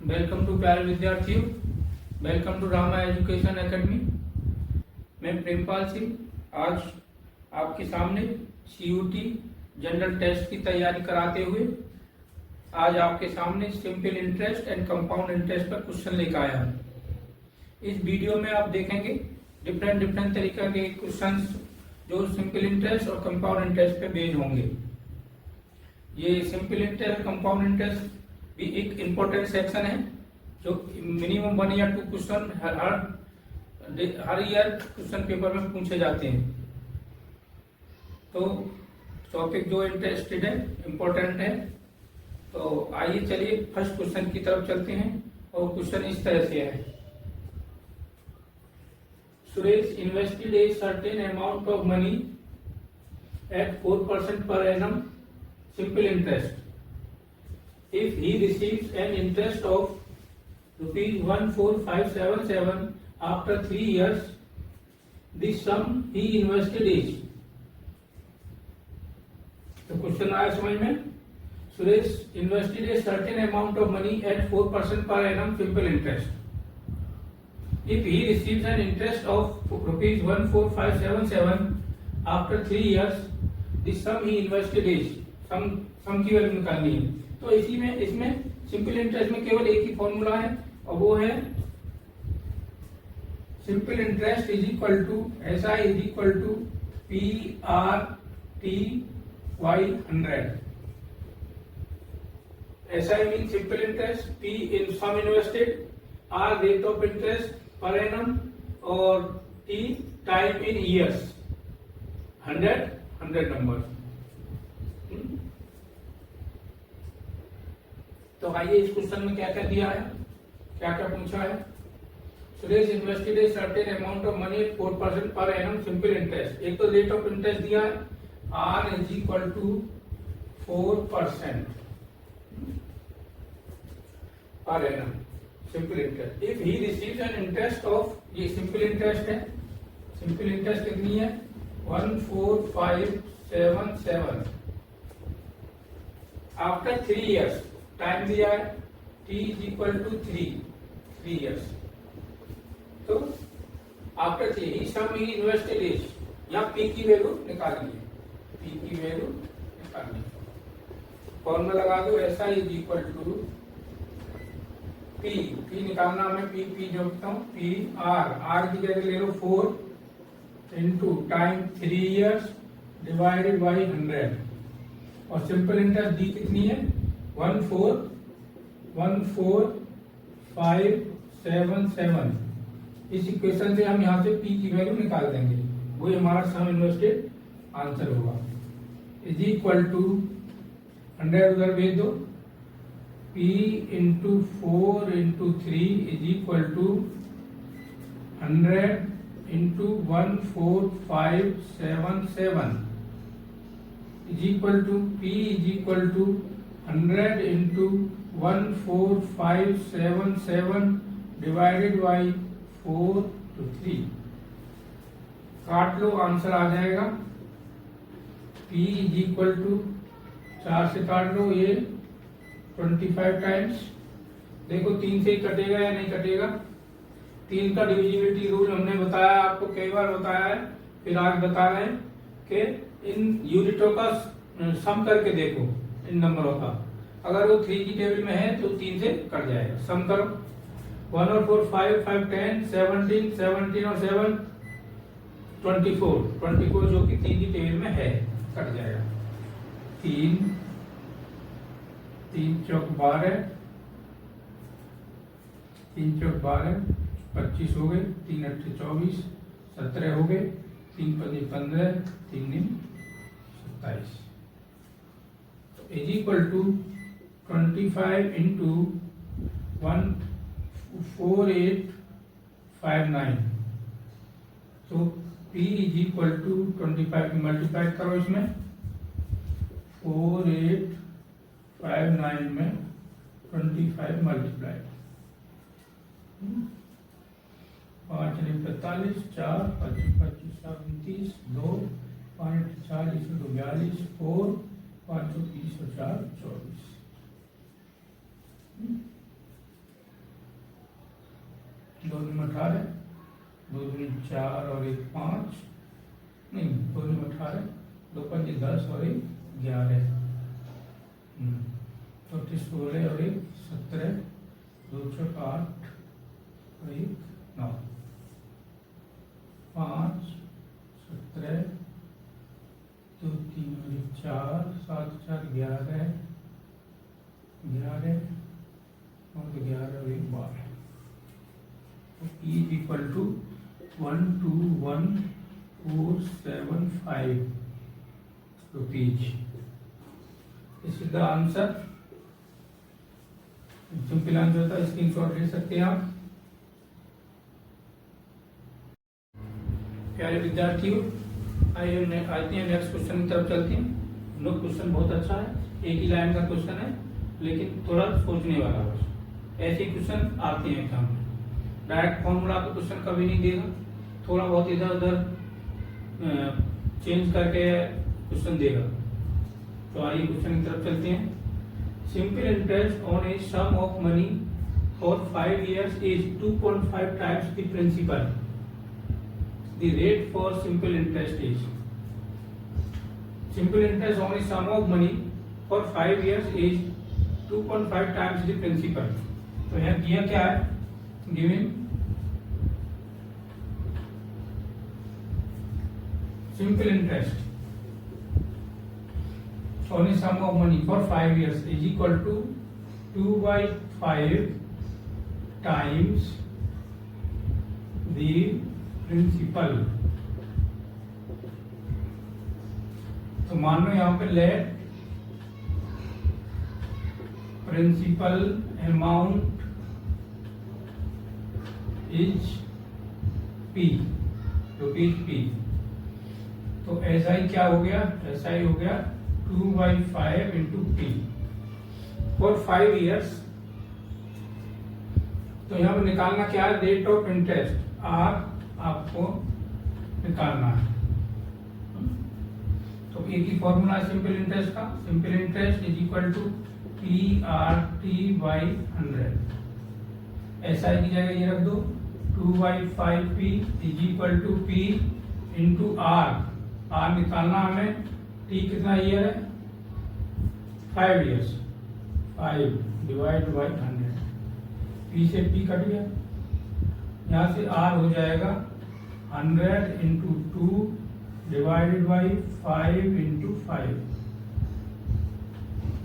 Welcome to प्यारे विद्यार्थियों, welcome to Rama education academy. मैं प्रेमपाल सिंह आज आपके सामने सीयूटी जनरल टेस्ट की तैयारी कराते हुए आज आपके सामने simple interest and compound interest पर क्वेश्चन लेकर आया हूँ। इस वीडियो में आप देखेंगे डिफरेंट तरीके के क्वेश्चन जो सिंपल इंटरेस्ट और कंपाउंड इंटरेस्ट पे बेस्ड होंगे। ये सिंपल इंटरेस्ट कंपाउंड इंटरेस्ट भी एक इम्पोर्टेंट सेक्शन है जो मिनिमम 1 या 2 क्वेश्चन हर ईयर क्वेश्चन पेपर में पूछे जाते हैं। तो टॉपिक जो इंटरेस्टेड है, इम्पोर्टेंट है। तो आइए चलिए फर्स्ट क्वेश्चन की तरफ चलते हैं और क्वेश्चन इस तरह से है। Suresh invested a certain amount of money at 4% per annum simple interest. If he receives an interest of ₹14577 after 3 years, the sum he invested is। तो क्वेश्चन आया समझ में। Suresh invested a certain amount of money at 4% per annum simple interest. If he receives an interest of ₹14577 after 3 years, the sum he invested is। सम की value निकालनी है। तो इसमें simple interest में केवल एक ही फॉर्मूला है और वो है simple interest is equal to SI is equal to PRT by 100। SI mean simple interest, P in sum invested, R rate of interest per annum और T time in years. 100 number. तो आइए इस question में क्या क्या दिया है, क्या क्या पूछा है। Suresh invested a certain amount of money 4% per annum simple interest. एक तो रेट ऑफ इंटरेस्ट दिया है R is equal to 4% per annum simple interest. If he receives an interest of, ये सिंपल इंटरेस्ट है, सिंपल इंटरेस्ट कितनी है 14577 after 3 years. Time दिया है T is equal to 3 years. तो आफ्टर 3 ही सम ही इन्वेस्टेड इज, या P की वैल्यू निकालनी है, P की वैल्यू निकालनी है। फॉर्मूला लगा दो SI is equal to P निकालना, मैं P जोड़ता हूँ R की जगह ले लो 4 into time 3 years divided by 100 और सिंपल इंटरेस्ट दी कितनी है 14577। इस इक्वेशन से हम यहाँ से P की वैल्यू निकाल देंगे, वही हमारा सम इन्वेस्टेड आंसर होगा। इज इक्वल टू 100 उधर भेज दो, P into 4 into 3 is equal to 100 into 14577 is equal to P is equal to 100 into 14577 divided by 4 to 3। काट लो, आंसर आ जाएगा। P इज इक्वल टू 4 से काट लो, ये 25 टाइम्स। देखो 3 से ही कटेगा या नहीं कटेगा। 3 का डिविजिबिलिटी रूल हमने बताया, आपको कई बार बताया है, फिर आज बता रहे हैं कि इन यूनिटों का सम करके देखो इन नंबरों का। अगर वो 3 की टेबल में है तो 3 से कट जाएगा। सम करो 1 और 4 5 5 10 17 और 7 24 जो कि 3 की टेबल में है, कट जाएगा। 3 चौक 12, 3 चौक 12 25 हो गए, 3 अट्ठे 24 17 हो गए, 3 पंजे 15, 3 दिन 27 इज इक्वल टू 25 इंटू 14859। तो P इज इक्वल टू 25 की मल्टीप्लाई करो, इसमें 4859 में 25 मल्टीप्लाई 5 45 4 25 25 29 2 5 40 42 4 520 और 4 24। 2 दूनी 18, 2 दूनी 4 और 1 5, नहीं 2 दूनी 18, 2 पंजे 10 और 1 11, 34 16 और 1 17, 2 6 8 और 1 9, 5 17, 2 3 और 1 4, 7 4 11 11 और 11 और 1 12। E is equal to 121,475 rupees. This is the answer. Simple answer होता है, स्क्रीनशॉट ले सकते हैं आप। प्यारे विद्यार्थियों, आइए नेक्स्ट क्वेश्चन की तरफ चलते हैं। नो क्वेश्चन बहुत अच्छा है, एक ही लाइन का क्वेश्चन है, लेकिन थोड़ा सोचने वाला बस। ऐसे क्वेश्चन आते हैं एग्जाम में। डायरेक्ट फॉर्मूला का क्वेश्चन कभी नहीं देगा, थोड़ा बहुत इधर उधर चेंज करके क्वेश्चन देगा। तो आइए क्वेश्चन की तरफ चलते हैं। Simple interest on a sum of money for 5 years is 2.5 times the principal. The rate for simple interest is, simple interest on a sum of money for 5 years is 2.5 times the principal. तो यहाँ दिया क्या है, given simple interest on a sum of money for 5 years is equal to 2/5 times the principal। तो मान लो यहाँ पे let principal amount is P, ₹P। तो ऐसा ही क्या हो गया, ऐसा ही हो गया 2/5 इंटू P फॉर 5 years। तो यहाँ पर निकालना क्या है, रेट ऑफ इंटरेस्ट R आपको निकालना है। तो एक ही फॉर्मूला है सिंपल इंटरेस्ट का, simple interest is equal to PRT/100। ऐसा ही की जगह ये रख दो, 2/5P is equal to P into R निकालना हमें, T कितना ईयर है, 5 years, 5 डिवाइड बाई 100, P से P कट गया, यहाँ से R हो जाएगा 100 इंटू 2 डिवाइडेड बाई 5 इंटू 5,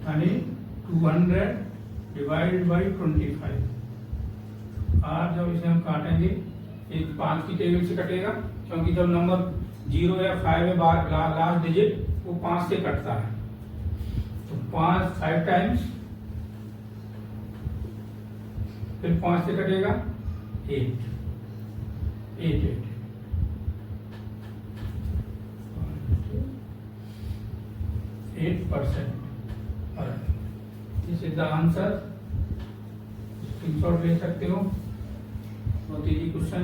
यानी 200 डिवाइडेड बाई 25। R जब इसे हम काटेंगे, एक 5 की टेबल से कटेगा, क्योंकि जब नंबर 0 या 5 है लास्ट डिजिट, वो 5 से कटता है। तो 5 टाइम्स, फिर 5 से कटेगा 8 8%। This is the answer. Screenshot ले सकते हो, बहुत इजी क्वेश्चन।